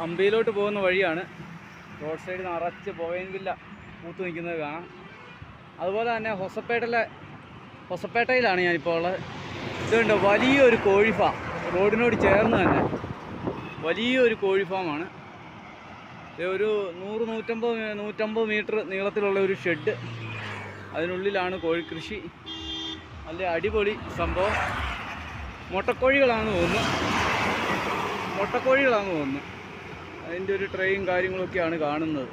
ഹംപിയിലോട്ട് പോകുന്ന വഴിയാണ്. Road side നിറച്ച് ബൊഗൈൻവില്ല പൂത്ത് നിൽക്കുന്നത് കാണാം. അതുപോലെ തന്നെ ഹൊസപ്പേട്ടയിലാണ് ഞാനിപ്പോൾ ഉള്ളത്. ഇതുണ്ട് വലിയൊരു കോഴി ഫാം, റോഡിനോട് ചേർന്ന് തന്നെ വലിയൊരു കോഴി ഫാമാണ്. ഒരു 100-150 മീറ്റർ നീളത്തിലുള്ള ഒരു ഷെഡ്, അതിനുള്ളിലാണ് കോഴിക്കൃഷി. നല്ല അടിപൊളി സംഭവം. മുട്ടക്കോഴികളാണെന്ന് തോന്നുന്നു. അതിൻ്റെ ഒരു ട്രെയും കാര്യങ്ങളൊക്കെയാണ് കാണുന്നത്.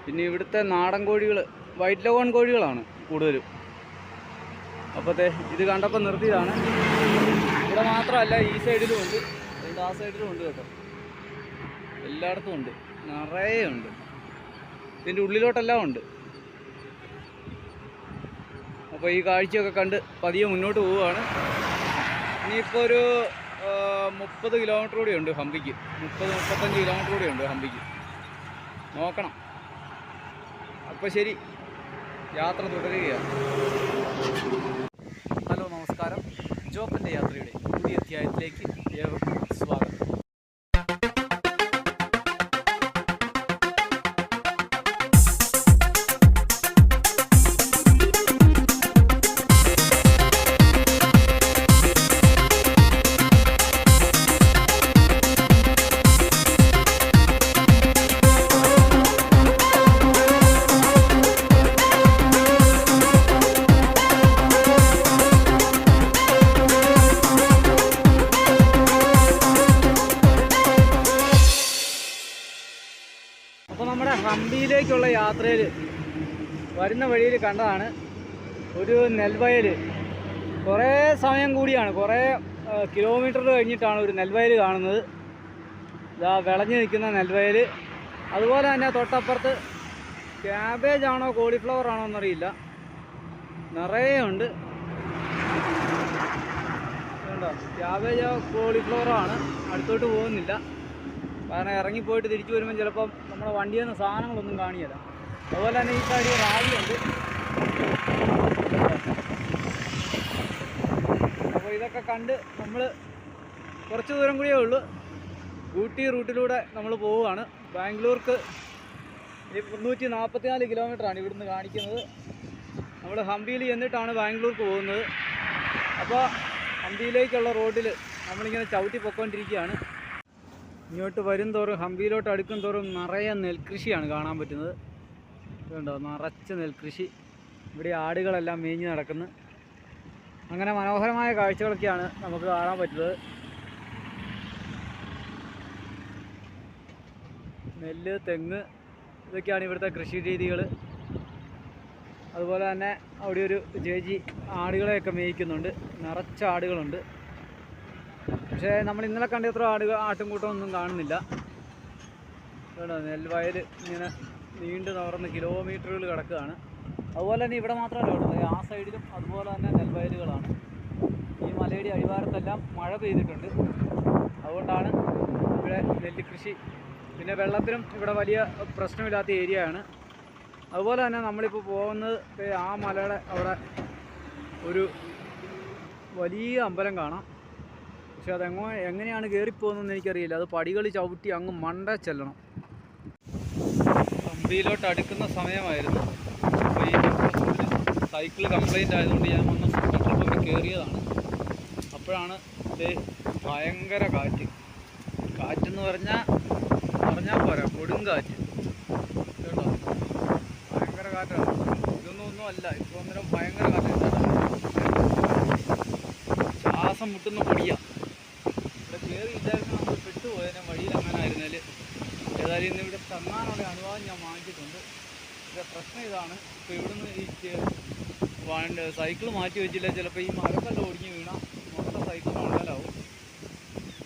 പിന്നെ ഇവിടുത്തെ നാടൻ കോഴികൾ വൈറ്റ് ലഗോൺ കോഴികളാണ് കൂടുതലും. അപ്പോഴത്തെ ഇത് കണ്ടപ്പോൾ നിർത്തിയതാണ്. ഇവിടെ മാത്രമല്ല, ഈ സൈഡിലും ഉണ്ട്, ആ സൈഡിലും ഉണ്ട് കേട്ടോ. എല്ലായിടത്തും ഉണ്ട്, നിറയെ ഉണ്ട്. ഇതിൻ്റെ ഉള്ളിലോട്ടെല്ലാം ഉണ്ട്. അപ്പോൾ ഈ കാഴ്ചയൊക്കെ കണ്ട് പതിയെ മുന്നോട്ട് പോവുകയാണ്. ഇനിയിപ്പോൾ ഒരു 30 കിലോമീറ്റർ കൂടി ഉണ്ട് ഹംപിക്ക്. 30-35 കിലോമീറ്റർ കൂടി ഉണ്ട് ഹംപിക്ക്. നോക്കണം. അപ്പോൾ ശരി, യാത്ര തുടരുകയാണ്. ഹലോ, നമസ്കാരം. ജോപ്പൻ്റെ യാത്രയുടെ പുതിയ അധ്യായത്തിലേക്ക് ഏവർക്കും സ്വാഗതം. അപ്പോൾ നമ്മുടെ ഹംപിയിലേക്കുള്ള യാത്രയിൽ വരുന്ന വഴിയിൽ കണ്ടതാണ് ഒരു നെൽവയൽ. കുറേ സമയം കൂടിയാണ്, കുറേ കിലോമീറ്റർ കഴിഞ്ഞിട്ടാണ് ഒരു നെൽവയൽ കാണുന്നത്. ഇതാ വിളഞ്ഞു നിൽക്കുന്ന നെൽവയൽ. അതുപോലെ തന്നെ തൊട്ടപ്പുറത്ത് ക്യാബേജ് ആണോ കോളിഫ്ലവർ ആണോ എന്നറിയില്ല, നിറയെ ഉണ്ട്. കണ്ടോ, ക്യാബേജോ കോളിഫ്ലവറോ ആണ്. അടുത്തോട്ട് പോകുന്നില്ല, കാരണം ഇറങ്ങിപ്പോയിട്ട് തിരിച്ചു വരുമ്പം ചിലപ്പം നമ്മുടെ വണ്ടിയിൽ നിന്ന് സാധനങ്ങളൊന്നും കാണില്ല. അതുപോലെ തന്നെ ഈ സൈഡിൽ റാലിയുണ്ട്. അപ്പോൾ ഇതൊക്കെ കണ്ട് നമ്മൾ കുറച്ച് ദൂരം കൂടിയേ ഉള്ളൂ. ഊട്ടി റൂട്ടിലൂടെ നമ്മൾ പോവുകയാണ്. ബാംഗ്ലൂർക്ക് 344 കിലോമീറ്ററാണ് ഇവിടുന്ന് കാണിക്കുന്നത്. നമ്മൾ ഹംപിയിൽ ചെന്നിട്ടാണ് ബാംഗ്ലൂർക്ക് പോകുന്നത്. അപ്പോൾ ഹംപിയിലേക്കുള്ള റോഡിൽ നമ്മളിങ്ങനെ ചവിട്ടി പൊയ്ക്കൊണ്ടിരിക്കുകയാണ്. ഇങ്ങോട്ട് വരും തോറും, ഹംപിയിലോട്ട് അടുക്കും തോറും നിറയെ നെൽകൃഷിയാണ് കാണാൻ പറ്റുന്നത്. ഇതുണ്ടോ, നിറച്ച് നെൽകൃഷി. ഇവിടെ ആടുകളെല്ലാം മേഞ്ഞ് നടക്കുന്നു. അങ്ങനെ മനോഹരമായ കാഴ്ചകളൊക്കെയാണ് നമുക്ക് കാണാൻ പറ്റുന്നത്. നെല്ല്, തെങ്ങ്, ഇതൊക്കെയാണ് ഇവിടുത്തെ കൃഷി രീതികൾ. അതുപോലെ തന്നെ അവിടെ ഒരു ചേച്ചി ആടുകളെയൊക്കെ മേയ്ക്കുന്നുണ്ട്. നിറച്ച ആടുകളുണ്ട്. പക്ഷേ നമ്മൾ ഇന്നലെ കണ്ട അത്ര ആട്ടുംകൂട്ടമൊന്നും കാണുന്നില്ല. കേട്ടോ, നെൽവയൽ ഇങ്ങനെ നീണ്ടു നിവർന്ന് കിലോമീറ്ററുകൾ കിടക്കുകയാണ്. അതുപോലെ തന്നെ ഇവിടെ മാത്രമല്ല ഉള്ളത്, ആ സൈഡിലും അതുപോലെ തന്നെ നെൽവയലുകളാണ്. ഈ മലയുടെ അടിവാരത്തെല്ലാം മഴ പെയ്തിട്ടുണ്ട്, അതുകൊണ്ടാണ് ഇവിടെ നെല്ല് കൃഷി. പിന്നെ വെള്ളത്തിനും ഇവിടെ വലിയ പ്രശ്നമില്ലാത്ത ഏരിയയാണ്. അതുപോലെ തന്നെ നമ്മളിപ്പോൾ പോകുന്നത് ആ മലയുടെ അവിടെ ഒരു വലിയ അമ്പലം കാണാം. പക്ഷെ എങ്ങനെയാണ് കയറിപ്പോകുന്നതെന്ന് എനിക്കറിയില്ല. അത് പടികൾ ചവിട്ടി അങ്ങ് മണ്ട ചെല്ലണം. ഹംപിയിലോട്ട് അടുക്കുന്ന സമയമായിരുന്നു. അപ്പോൾ ഈ സൈക്കിൾ കംപ്ലൈൻ്റ് ആയതുകൊണ്ട് ഞാൻ വന്ന് പെട്രോൾ കയറിയതാണ്. അപ്പോഴാണ് ഇത് ഭയങ്കര കാറ്റെന്ന് പറഞ്ഞാൽ പോരാ, കൊടുങ്കാറ്റ്. കേട്ടോ, ഭയങ്കര കാറ്റാണ്. ഒന്നും അല്ല, ഇപ്പോൾ അന്നേരം ഭയങ്കര കാറ്റാണ്. ശ്വാസം മുട്ടുന്ന പൊടിയാണ്. ഇവിടെ കയറി ഇല്ലായിരുന്നു നമ്മൾ പെട്ടുപോയതിനെ വഴിയിൽ അങ്ങനെ ആയിരുന്നാൽ. ഏതായാലും ഇന്ന് ഇവിടെ തങ്ങാനുള്ള അനുവാദം ഞാൻ വാങ്ങിച്ചിട്ടുണ്ട്. ഇതിൻ്റെ പ്രശ്നം ഇതാണ്, ഇപ്പോൾ ഇവിടുന്ന് ഈ സൈക്കിൾ മാറ്റി വെച്ചില്ല, ചിലപ്പോൾ ഈ മരക്കല്ല ഒടിഞ്ഞ് വീണാൽ മൊത്തം സൈക്കിൾ മണലാവും.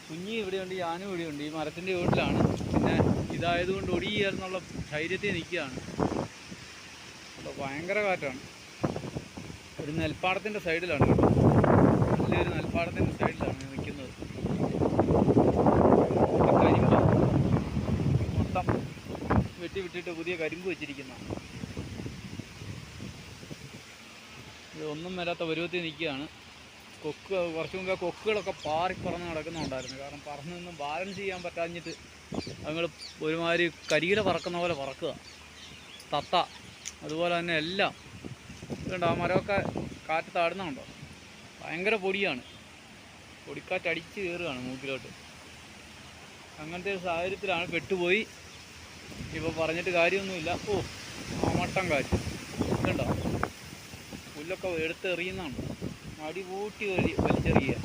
കുഞ്ഞി ഇവിടെയുണ്ട്, ഞാനും ഇവിടെയുണ്ട്. ഈ മരത്തിൻ്റെ വീട്ടിലാണ്. പിന്നെ ഇതായതുകൊണ്ട് ഒടിയെന്നുള്ള ധൈര്യത്തിൽ നിൽക്കുകയാണ്. അപ്പോൾ ഭയങ്കര കാറ്റാണ്. ഒരു നെൽപ്പാടത്തിൻ്റെ സൈഡിലാണ് കേട്ടോ, നല്ലൊരു നെൽപ്പാടത്തിൻ്റെ സൈഡിലാണ് ഞാൻ നിൽക്കുന്നത്. കരിമ്പ് മൊത്തം വെട്ടിവിട്ടിട്ട് പുതിയ കരിമ്പ് വെച്ചിരിക്കുന്നതാണ്. ഇതൊന്നും വരാത്ത പരുവത്തിൽ നിൽക്കുകയാണ്. കുറച്ച് മുമ്പേ കൊക്കുകളൊക്കെ പറന്ന് നടക്കുന്നുണ്ടായിരുന്നു. കാരണം പറന്ന് നിന്ന് ബാലൻസ് ചെയ്യാൻ പറ്റാഞ്ഞിട്ട് ഞങ്ങൾ ഒരുമാതിരി കരിയില പറക്കുന്ന പോലെ പറക്കുക. തത്ത അതുപോലെ തന്നെ എല്ലാം ഇതുണ്ട്. ആ മരമൊക്കെ കാറ്റ് താടുന്നുണ്ടോ? ഭയങ്കര പൊടിയാണ്, പൊടിക്കാറ്റ് അടിച്ച് കയറുകയാണ് മൂക്കിലോട്ട്. അങ്ങനത്തെ ഒരു സാഹചര്യത്തിലാണ് പെട്ടുപോയി. ഇപ്പോൾ പറഞ്ഞിട്ട് കാര്യമൊന്നുമില്ല. മട്ടം കാറ്റ് ഇതുണ്ടോ? പുല്ലൊക്കെ എടുത്തെറിയുന്നതാണ്, മടി കൂട്ടി വലിച്ചെറിയുക.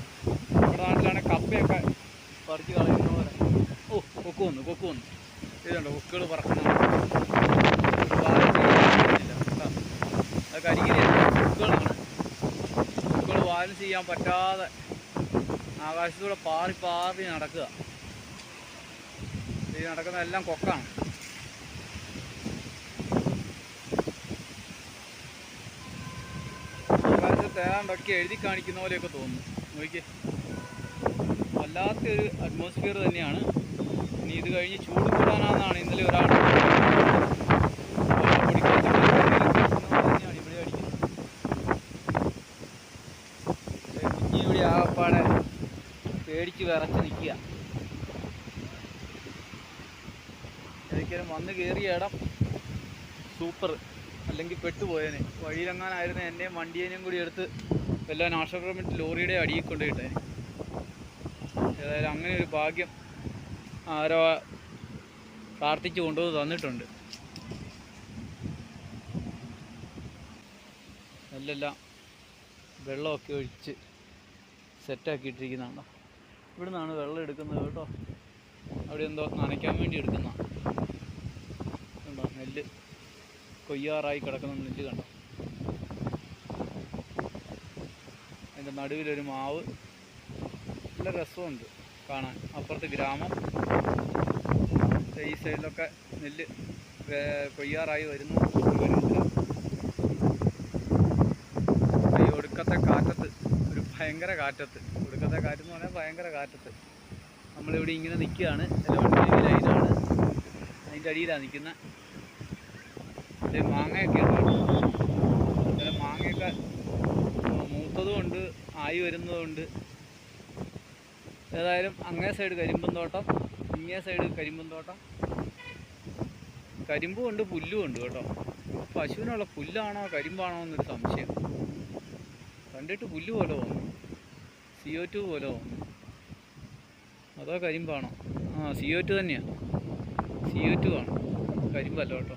നമ്മുടെ നാട്ടിലാണെങ്കിൽ കപ്പയൊക്കെ പറിച്ച് കളയുന്ന പോലെ. കൊക്ക് വന്നു. ഇതുണ്ടോ കൊക്കുകൾ പറക്കുന്നതാണ്. അത് കരികിലാണ്, കൊക്കുകളാണ്. കൊക്കുകൾ ബാലൻസ് ചെയ്യാൻ പറ്റാതെ ആകാശത്തൂടെ പാറി നടക്കുക. ഈ നടക്കുന്ന എല്ലാം കൊക്കാണ്. ആകാശത്ത് ഏതാണ്ടൊക്കെ എഴുതി കാണിക്കുന്ന പോലെയൊക്കെ തോന്നുന്നു. നോക്കിയേ, വല്ലാത്തൊരു അറ്റ്മോസ്ഫിയർ തന്നെയാണ്. ഇനി ഇത് കഴിഞ്ഞ് ചൂട് കൂടാനാണെന്നാണ് ഇന്നലെ ഒരാൾ തന്നെയാണ് ഇവിടെ അടിക്കുന്നത്. കുഞ്ഞി ഇവിടെ ആകപ്പാടെ പേടിച്ച് വിറച്ച് നിൽക്കുക. ഒരിക്കലും വന്ന് കയറിയ ഇടം സൂപ്പർ, അല്ലെങ്കിൽ പെട്ടുപോയേനെ. വഴിയിലെങ്ങാനായിരുന്നു എന്നെയും വണ്ടിയേനെയും കൂടി എടുത്ത് എല്ലാ നാഷണൽ ഗവൺമെൻറ് ലോറിയുടെ അടിയിൽ കൊണ്ടുപോയിട്ടേ. ഏതായാലും അങ്ങനെ ഒരു ഭാഗ്യം ആരോ പ്രാർത്ഥിച്ചു കൊണ്ടുപോയി തന്നിട്ടുണ്ട്. നെല്ലെല്ലാം വെള്ളമൊക്കെ ഒഴിച്ച് സെറ്റാക്കിയിട്ടിരിക്കുന്നതാണ്. ഇവിടെ നിന്നാണ് വെള്ളം എടുക്കുന്നത് കേട്ടോ. അവിടെ എന്തോ നനയ്ക്കാൻ വേണ്ടി എടുക്കുന്നതാണ്. കണ്ടോ, നെല്ല് കൊയ്യാറായി കിടക്കുന്ന നെല്ല് കണ്ടോ. അതിൻ്റെ നടുവിലൊരു മാവ്, നല്ല രസമുണ്ട് കാണാൻ. അപ്പുറത്ത് ഗ്രാമം, ഈ സൈഡിലൊക്കെ നെല്ല് കൊയ്യാറായി വരുന്നു. ഈ ഒടുക്കത്തെ കാറ്റത്ത്, ഒരു ഭയങ്കര കാറ്റത്ത്, ഒടുക്കത്തെ കാറ്റെന്ന് പറഞ്ഞാൽ ഭയങ്കര കാറ്റത്ത് നമ്മളിവിടെ ഇങ്ങനെ നിൽക്കുകയാണ്. ലൈനാണ്, അതിൻ്റെ അടിയിലാണ് നിൽക്കുന്നത്. മാങ്ങയൊക്കെ ഉണ്ട്. ചില മാങ്ങയൊക്കെ മൂത്തതുമുണ്ട്, ആയി വരുന്നതുമുണ്ട്. ഏതായാലും അങ്ങേ സൈഡ് കരിമ്പും തോട്ടം, ഇങ്ങേ സൈഡ് കരിമ്പും തോട്ടം. കരിമ്പും ഉണ്ട്, പുല്ലും ഉണ്ട് കേട്ടോ. പശുവിനുള്ള പുല്ലാണോ കരിമ്പാണോ എന്നൊരു സംശയം. കണ്ടിട്ട് പുല്ല് പോലെ തോന്നുന്നു, CO2 പോലെ തോന്നുന്നു. അതോ കരിമ്പാണോ? CO2 തന്നെയാണ്, CO2 ആണ്, കരിമ്പല്ല കേട്ടോ.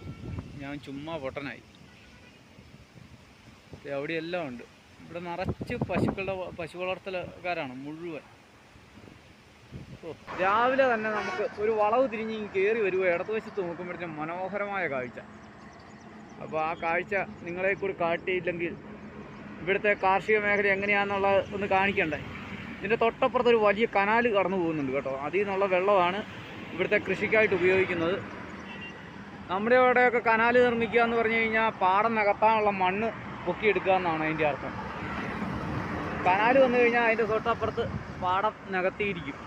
ഞാൻ ചുമ്മാ പൊട്ടനായി. അവിടെയെല്ലാം ഉണ്ട്. ഇവിടെ നിറച്ച് പശു വളർത്തലുകാരാണ് മുഴുവൻ. രാവിലെ തന്നെ നമുക്ക് ഒരു വളവ് തിരിഞ്ഞ് കയറി വരുമ്പോൾ ഇടതുവശത്ത് നോക്കുമ്പോഴത്തേക്കും മനോഹരമായ കാഴ്ച. അപ്പോൾ ആ കാഴ്ച നിങ്ങളെ കൂടി കാട്ടിയില്ലെങ്കിൽ ഇവിടുത്തെ കാർഷിക മേഖല എങ്ങനെയാണെന്നുള്ളത് ഒന്ന് കാണിക്കണ്ടേ. ഇതിൻ്റെ തൊട്ടപ്പുറത്തൊരു വലിയ കനാൽ കടന്നു പോകുന്നുണ്ട് കേട്ടോ. അതിൽ നിന്നുള്ള വെള്ളമാണ് ഇവിടുത്തെ കൃഷിക്കായിട്ട് ഉപയോഗിക്കുന്നത്. നമ്മുടെ ഇവിടെയൊക്കെ കനാൽ നിർമ്മിക്കുക എന്ന് പറഞ്ഞു കഴിഞ്ഞാൽ പാടം നികത്താനുള്ള മണ്ണ് പൊക്കിയെടുക്കുക എന്നാണ് അതിൻ്റെ അർത്ഥം. കനാൽ വന്നു കഴിഞ്ഞാൽ അതിൻ്റെ തൊട്ടപ്പുറത്ത് പാടം നികത്തിയിരിക്കും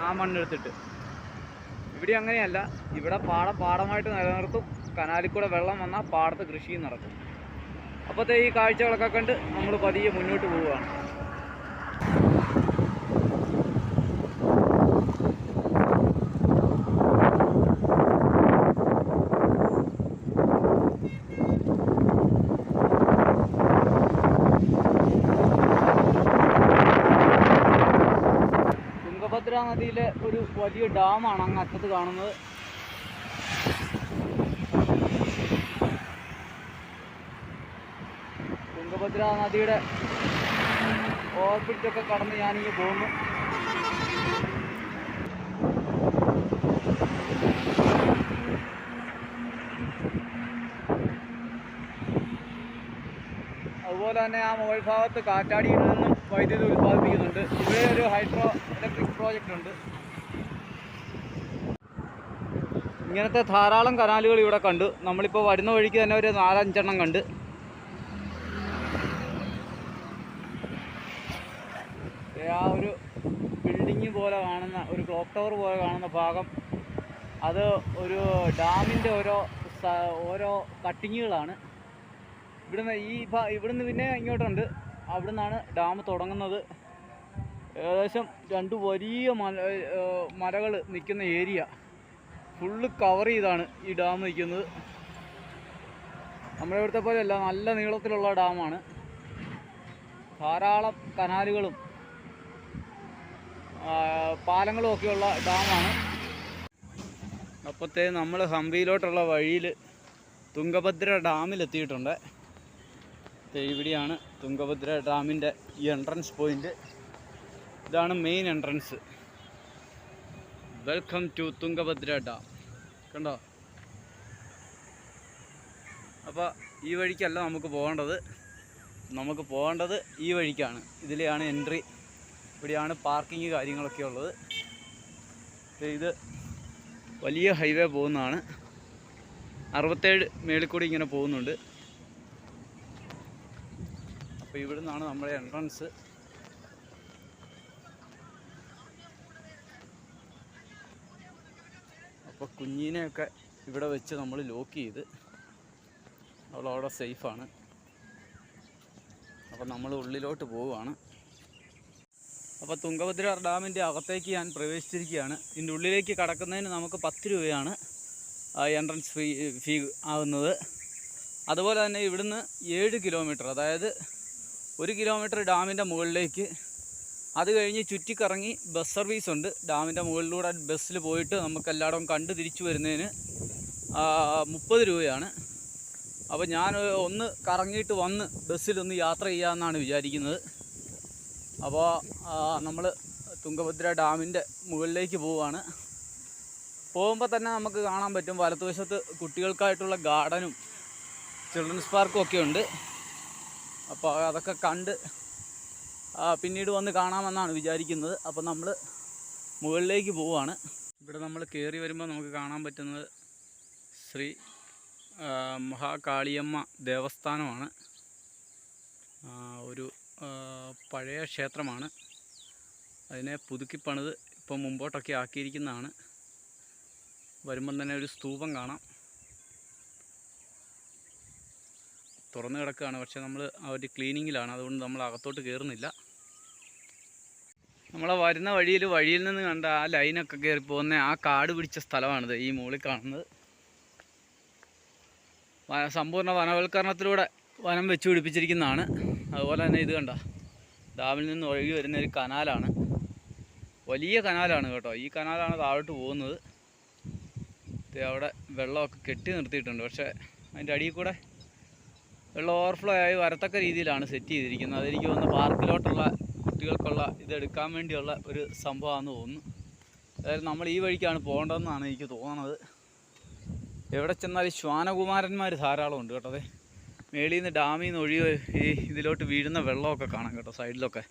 ആ മണ്ണെടുത്തിട്ട്. ഇവിടെ അങ്ങനെയല്ല, ഇവിടെ പാടമായിട്ട് നിലനിർത്തും. കനാലിൽ കൂടെ വെള്ളം വന്നാൽ പാടത്ത് കൃഷിയും നടക്കും. അപ്പോഴത്തെ ഈ കാഴ്ചകളൊക്കെ കണ്ട് നമ്മൾ പതിയെ മുന്നോട്ട് പോവുകയാണ്. തുംഗഭദ്ര നദിയിലെ ഒരു വലിയ ഡാമാണ് അങ്ങ് അറ്റത്ത് കാണുന്നത്. തുംഗഭദ്ര നദിയുടെ ഓവർബ്രിഡ്ജൊക്കെ കടന്ന് ഞാനിങ്ങനെ പോകുന്നു. അതുപോലെ തന്നെ ആ മുകൾ ഭാഗത്ത് കാറ്റാടിയിൽ നിന്നും വൈദ്യുതി ഉൽപ്പാദിപ്പിക്കുന്നുണ്ട്. ഇവിടെ ഒരു ഹൈഡ്രോ ഇലക്ട്രിക് പ്രോജക്റ്റ് ഉണ്ട്. ഇങ്ങനത്തെ ധാരാളം കനാലുകൾ ഇവിടെ കണ്ടു. നമ്മളിപ്പോൾ വരുന്ന വഴിക്ക് തന്നെ ഒരു 4-5 എണ്ണം കണ്ട്. ആ ഒരു ബിൽഡിങ് പോലെ കാണുന്ന, ഒരു ക്ലോക്ക് ടവർ പോലെ കാണുന്ന ഭാഗം, അത് ഒരു ഡാമിൻ്റെ ഓരോ കട്ടിങ്ങുകളാണ്. ഇവിടുന്ന് പിന്നെ ഇങ്ങോട്ടുണ്ട്. അവിടെ നിന്നാണ് ഡാം തുടങ്ങുന്നത്. ഏകദേശം 2 വലിയ മലകൾ നിൽക്കുന്ന ഏരിയ ഫുള്ള് കവർ ചെയ്താണ് ഈ ഡാം നിൽക്കുന്നത്. നമ്മുടെ ഇവിടുത്തെ പോലെയല്ല, നല്ല നീളത്തിലുള്ള ഡാമാണ്. ധാരാളം കനാലുകളും പാലങ്ങളും ഒക്കെയുള്ള ഡാമാണ്. അപ്പോഴത്തേ നമ്മൾ ഹംപിയിലോട്ടുള്ള വഴിയിൽ തുംഗഭദ്ര ഡാമിലെത്തിയിട്ടുണ്ട്. ഇവിടെയാണ് തുംഗഭദ്ര ഡാമിൻ്റെ എൻട്രൻസ് പോയിൻ്റ്. ഇതാണ് main entrance. Welcome to Tungabhadra dam. കണ്ടോ? അപ്പോൾ ഈ വഴിക്കല്ല നമുക്ക് പോകേണ്ടത് ഈ വഴിക്കാണ്. ഇതിലെയാണ് എൻട്രി. ഇവിടെയാണ് പാർക്കിങ് കാര്യങ്ങളൊക്കെ ഉള്ളത്. ഇത് വലിയ ഹൈവേ പോകുന്നതാണ്. 67 മേളിൽ കൂടി ഇങ്ങനെ പോകുന്നുണ്ട്. അപ്പോൾ ഇവിടെ നിന്നാണ് നമ്മുടെ എൻട്രൻസ്. അപ്പോൾ കുഞ്ഞിനെയൊക്കെ ഇവിടെ വെച്ച് നമ്മൾ ലോക്ക് ചെയ്ത് അവളവിടെ സേഫാണ്. അപ്പോൾ നമ്മൾ ഉള്ളിലോട്ട് പോവുകയാണ്. അപ്പോൾ തുംഗഭദ്ര ഡാമിൻ്റെ അകത്തേക്ക് ഞാൻ പ്രവേശിച്ചിരിക്കുകയാണ്. ഇതിൻ്റെ ഉള്ളിലേക്ക് കടക്കുന്നതിന് നമുക്ക് 10 രൂപയാണ് എൻട്രൻസ് ഫീ ആകുന്നത്. അതുപോലെ തന്നെ ഇവിടുന്ന് 7 കിലോമീറ്റർ, അതായത് 1 കിലോമീറ്റർ ഡാമിൻ്റെ മുകളിലേക്ക്, അത് കഴിഞ്ഞ് ചുറ്റിക്കറങ്ങി ബസ് സർവീസ് ഉണ്ട്. ഡാമിൻ്റെ മുകളിലൂടെ ബസ്സിൽ പോയിട്ട് നമുക്ക് എല്ലായിടവും കണ്ട് തിരിച്ചു വരുന്നതിന് 30 രൂപയാണ്. അപ്പോൾ ഞാൻ ഒന്ന് കറങ്ങിയിട്ട് വന്ന് ബസ്സിലൊന്ന് യാത്ര ചെയ്യാമെന്നാണ് വിചാരിക്കുന്നത്. അപ്പോൾ നമ്മൾ തുംഗഭദ്ര ഡാമിൻ്റെ മുകളിലേക്ക് പോവുകയാണ്. പോകുമ്പോൾ തന്നെ നമുക്ക് കാണാൻ പറ്റും വലത്തുവശത്ത് കുട്ടികൾക്കായിട്ടുള്ള ഗാർഡനും ചിൽഡ്രൻസ് പാർക്കും ഒക്കെ ഉണ്ട്. അപ്പോൾ അതൊക്കെ കണ്ട് പിന്നീട് വന്ന് കാണാമെന്നാണ് വിചാരിക്കുന്നത്. അപ്പോൾ നമ്മൾ മുകളിലേക്ക് പോവുകയാണ്. ഇവിടെ നമ്മൾ കയറി വരുമ്പോൾ നമുക്ക് കാണാൻ പറ്റുന്നത് ശ്രീ മഹാകാളിയമ്മ ദേവസ്ഥാനമാണ്. ഒരു പഴയ ക്ഷേത്രമാണ്. അതിനെ പുതുക്കി പണിത് ഇപ്പം മുമ്പോട്ടൊക്കെ ആക്കിയിരിക്കുന്നതാണ്. വരുമ്പം തന്നെ ഒരു സ്തൂപം കാണാം. തുറന്നു കിടക്കുകയാണ്, പക്ഷേ നമ്മൾ ഒരു ക്ലീനിങ്ങിലാണ്, അതുകൊണ്ട് നമ്മൾ അകത്തോട്ട് കയറുന്നില്ല. നമ്മളെ വരുന്ന വഴിയിൽ നിന്ന് കണ്ട ആ ലൈനൊക്കെ കയറി പോകുന്ന ആ കാട് പിടിച്ച സ്ഥലമാണിത്, ഈ മുകളിൽ കാണുന്നത്. സമ്പൂർണ്ണ വനവൽക്കരണത്തിലൂടെ വനം വെച്ച് പിടിപ്പിച്ചിരിക്കുന്നതാണ്. അതുപോലെ തന്നെ ഇത് കണ്ട ഡാമിൽ നിന്ന് ഒഴുകി വരുന്ന ഒരു കനാലാണ്. വലിയ കനാലാണ് കേട്ടോ. ഈ കനാലാണ് താഴോട്ട് പോകുന്നത്. അവിടെ വെള്ളമൊക്കെ കെട്ടി നിർത്തിയിട്ടുണ്ട്, പക്ഷേ അതിൻ്റെ അടിയിൽ കൂടെ വെള്ളം ഓവർഫ്ലോ ആയി വരത്തക്ക രീതിയിലാണ് സെറ്റ് ചെയ്തിരിക്കുന്നത്. അതെനിക്ക് തോന്നുന്നു പാർക്കിലോട്ടുള്ള കുട്ടികൾക്കുള്ള ഇതെടുക്കാൻ വേണ്ടിയുള്ള ഒരു സംഭവമാണെന്ന് തോന്നുന്നു. അതായത് നമ്മൾ ഈ വഴിക്കാണ് പോകേണ്ടതെന്നാണ് എനിക്ക് തോന്നുന്നത്. എവിടെ ചെന്നാലും ശ്വാനകുമാരന്മാർ ധാരാളം ഉണ്ട് കേട്ടോ. അതെ, മേളിൽ നിന്ന് ഡാമിൽ നിന്ന് ഒഴുകി ഈ ഇതിലോട്ട് വീഴുന്ന വെള്ളമൊക്കെ കാണാം കേട്ടോ, സൈഡിലൊക്കെ.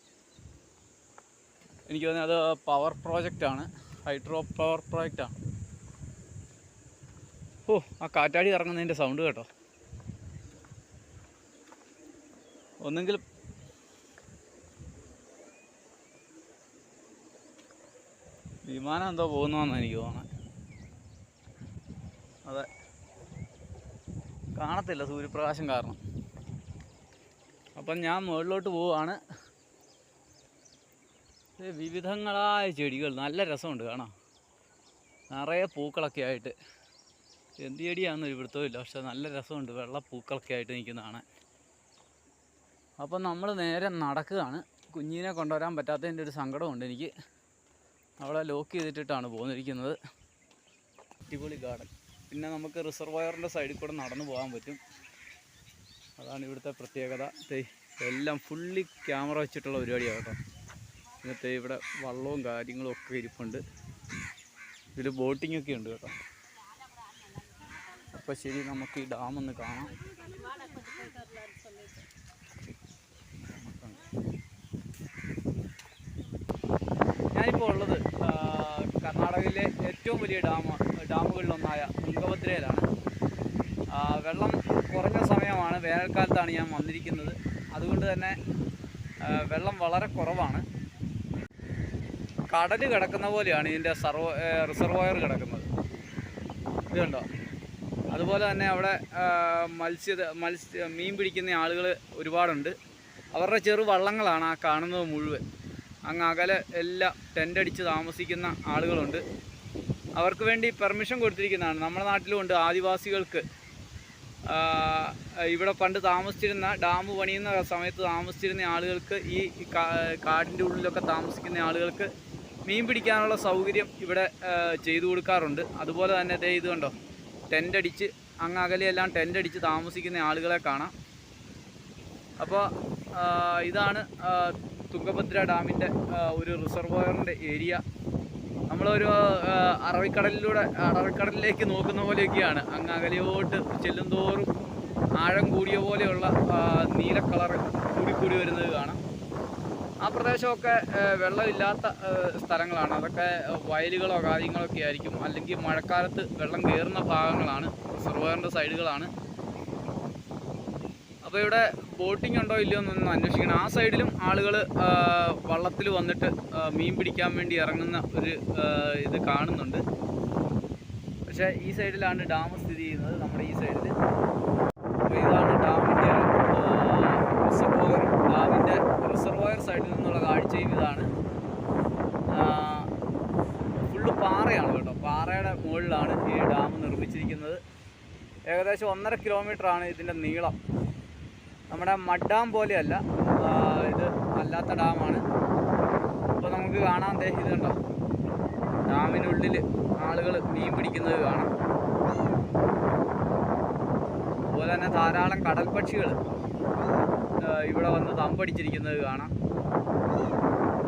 എനിക്ക് തോന്നുന്നത് അത് പവർ പ്രോജക്റ്റാണ്, ഹൈഡ്രോ പവർ പ്രോജക്റ്റാണ്. ഓ, ആ കാറ്റാടി ഇറങ്ങുന്നതിൻ്റെ സൗണ്ട് കേട്ടോ. ഒന്നെങ്കിൽ വിമാനം എന്തോ പോകുന്നതെന്നാണ് എനിക്ക് തോന്നുന്നത്. അതെ, കാണത്തില്ല സൂര്യപ്രകാശം കാരണം. അപ്പം ഞാൻ മുകളിലോട്ട് പോവുകയാണ്. വിവിധങ്ങളായ ചെടികൾ, നല്ല രസമുണ്ട് കാണാം. നിറയെ പൂക്കളൊക്കെ ആയിട്ട്. എന്ത് ചെടിയാണെന്നൊരു പിടുത്തമില്ല, പക്ഷെ നല്ല രസമുണ്ട്. വെള്ളപ്പൂക്കളൊക്കെ ആയിട്ട് നിൽക്കുന്നതാണ്. അപ്പം നമ്മൾ നേരെ നടക്കുകയാണ്. കുഞ്ഞിനെ കൊണ്ടുവരാൻ പറ്റാത്തതിൻ്റെ ഒരു സങ്കടമുണ്ട് എനിക്ക്. അവളെ ലോക്ക് ചെയ്തിട്ടാണ് പോന്നിരിക്കുന്നത്. അടിപൊളി ഗാർഡൻ. പിന്നെ നമുക്ക് റിസർവോയറിൻ്റെ സൈഡിൽ കൂടെ നടന്നു പോകാൻ പറ്റും. അതാണ് ഇവിടുത്തെ പ്രത്യേകത. എല്ലാം ഫുള്ളി ക്യാമറ വെച്ചിട്ടുള്ള പരിപാടിയാണ് കേട്ടോ. ഇന്നത്തെ ഇവിടെ വള്ളവും കാര്യങ്ങളും ഒക്കെ ഇരിപ്പുണ്ട്. ഇതിൽ ബോട്ടിങ്ങൊക്കെ ഉണ്ട് കേട്ടോ. അപ്പോൾ ശരി, നമുക്ക് ഈ ഡാം ഒന്ന് കാണാം. ഞാനിപ്പോൾ ഉള്ളത് കർണാടകയിലെ ഏറ്റവും വലിയ ഡാമുകളിലൊന്നായ തുംഗഭദ്രയിലാണ്. വെള്ളം കുറഞ്ഞ സമയമാണ്, വേനൽക്കാലത്താണ് ഞാൻ വന്നിരിക്കുന്നത്. അതുകൊണ്ട് തന്നെ വെള്ളം വളരെ കുറവാണ്. കടൽ കിടക്കുന്ന പോലെയാണ് ഇതിൻ്റെ റിസർവോയർ കിടക്കുന്നത്. ഇത് കണ്ടോ? അതുപോലെ തന്നെ അവിടെ മീൻ പിടിക്കുന്ന ആളുകൾ ഒരുപാടുണ്ട്. അവരുടെ ചെറു വള്ളങ്ങളാണ് ആ കാണുന്നത് മുഴുവൻ. അങ്ങ് അകലെ എല്ലാം ടെൻ്റ് അടിച്ച് താമസിക്കുന്ന ആളുകളുണ്ട്. അവർക്ക് വേണ്ടി പെർമിഷൻ കൊടുത്തിരിക്കുന്നതാണ്. നമ്മുടെ നാട്ടിലുമുണ്ട് ആദിവാസികൾക്ക് ഇവിടെ പണ്ട് താമസിച്ചിരുന്ന ഡാം പണിയുന്ന സമയത്ത് താമസിച്ചിരുന്ന ആളുകൾക്ക് ഈ കാടിൻ്റെ ഉള്ളിലൊക്കെ താമസിക്കുന്ന ആളുകൾക്ക് മീൻ പിടിക്കാനുള്ള സൗകര്യം ഇവിടെ ചെയ്തു കൊടുക്കാറുണ്ട്. അതുപോലെ തന്നെ ദേ ഇത് കണ്ടോ, ടെൻ്റ് അടിച്ച് അങ്ങ് അകലെയെല്ലാം ടെൻ്റ് അടിച്ച് താമസിക്കുന്ന ആളുകളെ കാണാം. അപ്പോൾ ഇതാണ് തുംഗഭദ്ര ഡാമിൻ്റെ ഒരു റിസർവോയറിൻ്റെ ഏരിയ. നമ്മളൊരു അറബിക്കടലിലേക്ക് നോക്കുന്ന പോലെയൊക്കെയാണ്. അങ്ങ് അകലെയോട്ട് ചെല്ലും തോറും ആഴം കൂടിയ പോലെയുള്ള നീല കളർ കൂടിക്കൂടി വരുന്നത് കാണാം. ആ പ്രദേശമൊക്കെ വെള്ളമില്ലാത്ത സ്ഥലങ്ങളാണ്. അതൊക്കെ വയലുകളോ കാര്യങ്ങളൊക്കെ ആയിരിക്കും. അല്ലെങ്കിൽ മഴക്കാലത്ത് വെള്ളം കയറുന്ന ഭാഗങ്ങളാണ്, റിസർവോയറിൻ്റെ സൈഡുകളാണ്. അപ്പോൾ ഇവിടെ ബോട്ടിംഗ് ഉണ്ടോ ഇല്ലയോ എന്നൊന്ന് അന്വേഷിക്കണം. ആ സൈഡിലും ആളുകൾ വള്ളത്തിൽ വന്നിട്ട് മീൻ പിടിക്കാൻ വേണ്ടി ഇറങ്ങുന്ന ഒരു ഇത് കാണുന്നുണ്ട്. പക്ഷേ ഈ സൈഡിലാണ് ഡാം സ്ഥിതി ചെയ്യുന്നത്, നമ്മുടെ ഈ സൈഡിൽ. അപ്പോൾ ഇതാണ് ഡാമിൻ്റെ റിസർവോയർ. ഡാമിൻ്റെ റിസർവോയർ സൈഡിൽ നിന്നുള്ള കാഴ്ചയും ഇതാണ്. ഫുള്ള് പാറയാണ് കേട്ടോ. പാറയുടെ മുകളിലാണ് ഈ ഡാം നിർമ്മിച്ചിരിക്കുന്നത്. ഏകദേശം 1.5 കിലോമീറ്ററാണ് ഇതിൻ്റെ നീളം. നമ്മുടെ മഡ് ഡാം പോലെയല്ല, ഇത് അല്ലാത്ത ഡാമാണ്. അപ്പോൾ നമുക്ക് കാണാൻ ഇതുണ്ടോ, ഡാമിനുള്ളിൽ ആളുകൾ മീൻ പിടിക്കുന്നത് കാണാം. അതുപോലെ തന്നെ ധാരാളം കടൽ പക്ഷികൾ ഇവിടെ വന്ന് തമ്പടിച്ചിരിക്കുന്നത് കാണാം.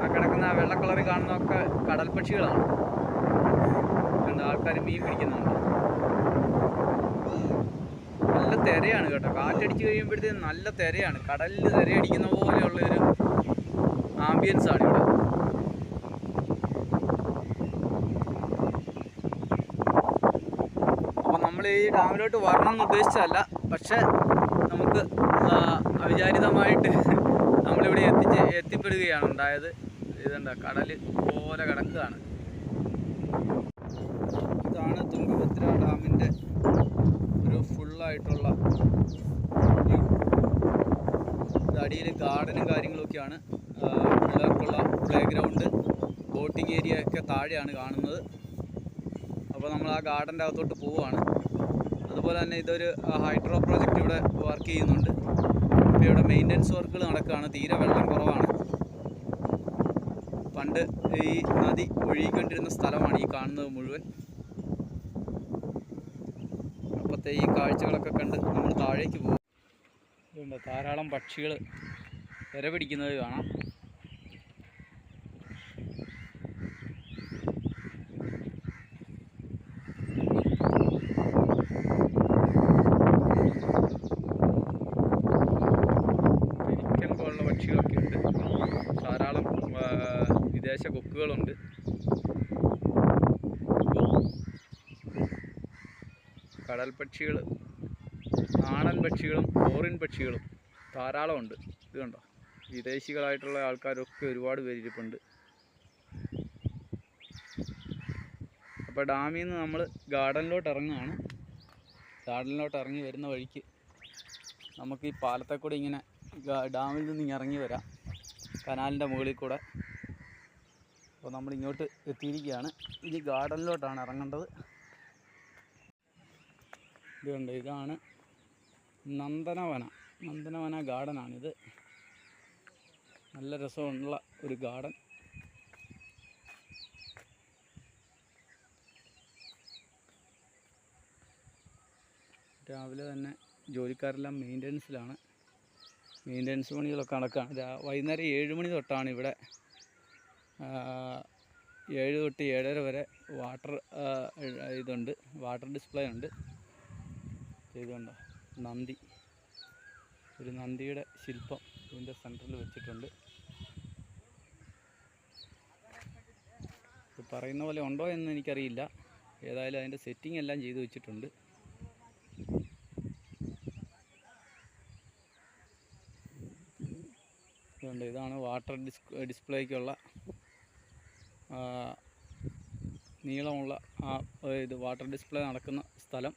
ആ കിടക്കുന്ന വെള്ള കളറിൽ കാണുന്നതൊക്കെ കടൽ പക്ഷികളാണ്. ആൾക്കാർ മീൻ പിടിക്കുന്നുണ്ട്. നല്ല തിരയാണ് കേട്ടോ. കാറ്റടിച്ച് കഴിയുമ്പോഴത്തേക്കും നല്ല തിരയാണ്. കടലിൽ തിരയടിക്കുന്ന പോലെയുള്ളൊരു ആംബിയൻസാണ് ഇവിടെ. അപ്പം നമ്മൾ ഈ ഡാമിലോട്ട് വരണം എന്ന് ഉദ്ദേശിച്ചതല്ല, പക്ഷേ നമുക്ക് അവിചാരിതമായിട്ട് നമ്മളിവിടെ എത്തിപ്പെടുകയാണ് ഉണ്ടായത്. ഇതെന്താ, കടൽ പോലെ കിടക്കുകയാണ്. ഇതാണ് തുംഗഭദ്ര ഡാമിൻ്റെ ഒരു ഫുള്ളായിട്ടുള്ള വ്യൂ. അടിയിൽ ഗാർഡനും കാര്യങ്ങളൊക്കെയാണ്. പിള്ളേർക്കുള്ള പ്ലേ ഗ്രൗണ്ട്, ബോട്ടിംഗ് ഏരിയ ഒക്കെ താഴെയാണ് കാണുന്നത്. അപ്പോൾ നമ്മൾ ആ ഗാർഡൻ്റെ അകത്തോട്ട് പോവുകയാണ്. അതുപോലെ തന്നെ ഇതൊരു ഹൈഡ്രോ പ്രോജക്റ്റ് ഇവിടെ വർക്ക് ചെയ്യുന്നുണ്ട്. ഇപ്പോൾ ഇവിടെ മെയിൻ്റനൻസ് വർക്കുകൾ നടക്കുകയാണ്. തീരെ വെള്ളം കുറവാണ്. പണ്ട് ഈ നദി ഒഴുകിക്കൊണ്ടിരുന്ന സ്ഥലമാണ് ഈ കാണുന്നത് മുഴുവൻ. അപ്പോഴത്തെ ഈ കാഴ്ചകളൊക്കെ കണ്ട് നമ്മൾ താഴേക്ക് പോകും. ഇതുണ്ട്, ധാരാളം പക്ഷികൾ ഇര പിടിക്കുന്നത് കാണാം. പെരിക്കൻ പോലുള്ള പക്ഷികളൊക്കെ ഉണ്ട്. ധാരാളം വിദേശ കൊക്കുകളുണ്ട്. കടൽ പക്ഷികൾ, നാടൻ പക്ഷികളും ഫോറിൻ പക്ഷികളും ധാരാളമുണ്ട്. ഇത് കണ്ടോ, വിദേശികളായിട്ടുള്ള ആൾക്കാരൊക്കെ ഒരുപാട് പേരിരിപ്പുണ്ട്. അപ്പോൾ ഡാമിൽ നിന്ന് നമ്മൾ ഗാർഡനിലോട്ട് ഇറങ്ങുകയാണ്. ഗാർഡനിലോട്ട് ഇറങ്ങി വരുന്ന വഴിക്ക് നമുക്ക് ഈ പാലത്തെ കൂടെ ഇങ്ങനെ ഡാമിൽ നിന്ന് ഇറങ്ങി വരാം, കനാലിൻ്റെ മുകളിൽ കൂടെ. അപ്പോൾ നമ്മളിങ്ങോട്ട് എത്തിയിരിക്കുകയാണ്. ഇനി ഗാർഡനിലോട്ടാണ് ഇറങ്ങേണ്ടത്. ഇതുണ്ട്, ഇതാണ് നന്ദനവന ഗാർഡനാണിത്. നല്ല രസമുള്ള ഒരു ഗാർഡൻ. രാവിലെ തന്നെ ജോലിക്കാരെല്ലാം മെയിൻ്റനൻസിലാണ്. മെയിൻ്റനൻസ് പണികളൊക്കെ നടക്കുകയാണ്. വൈകുന്നേരം 7 മണി തൊട്ടാണ് ഇവിടെ 7 തൊട്ട് 7:30 വരെ വാട്ടർ ഡിസ്പ്ലേ ഉണ്ട്. ഇതുണ്ടോ, നന്ദി, ഒരു നന്ദിയുടെ ശില്പം ഇതിൻ്റെ സെൻറ്ററിൽ വെച്ചിട്ടുണ്ട്. ഇത് പറയുന്ന പോലെ ഉണ്ടോ എന്ന് എനിക്കറിയില്ല. ഏതായാലും അതിൻ്റെ സെറ്റിംഗ് എല്ലാം ചെയ്ത് വെച്ചിട്ടുണ്ട്. ഇതുണ്ട്, ഇതാണ് വാട്ടർ ഡിസ്പ്ലേക്കുള്ള നീളമുള്ള ഇത് വാട്ടർ ഡിസ്പ്ലേ നടക്കുന്ന സ്ഥലം.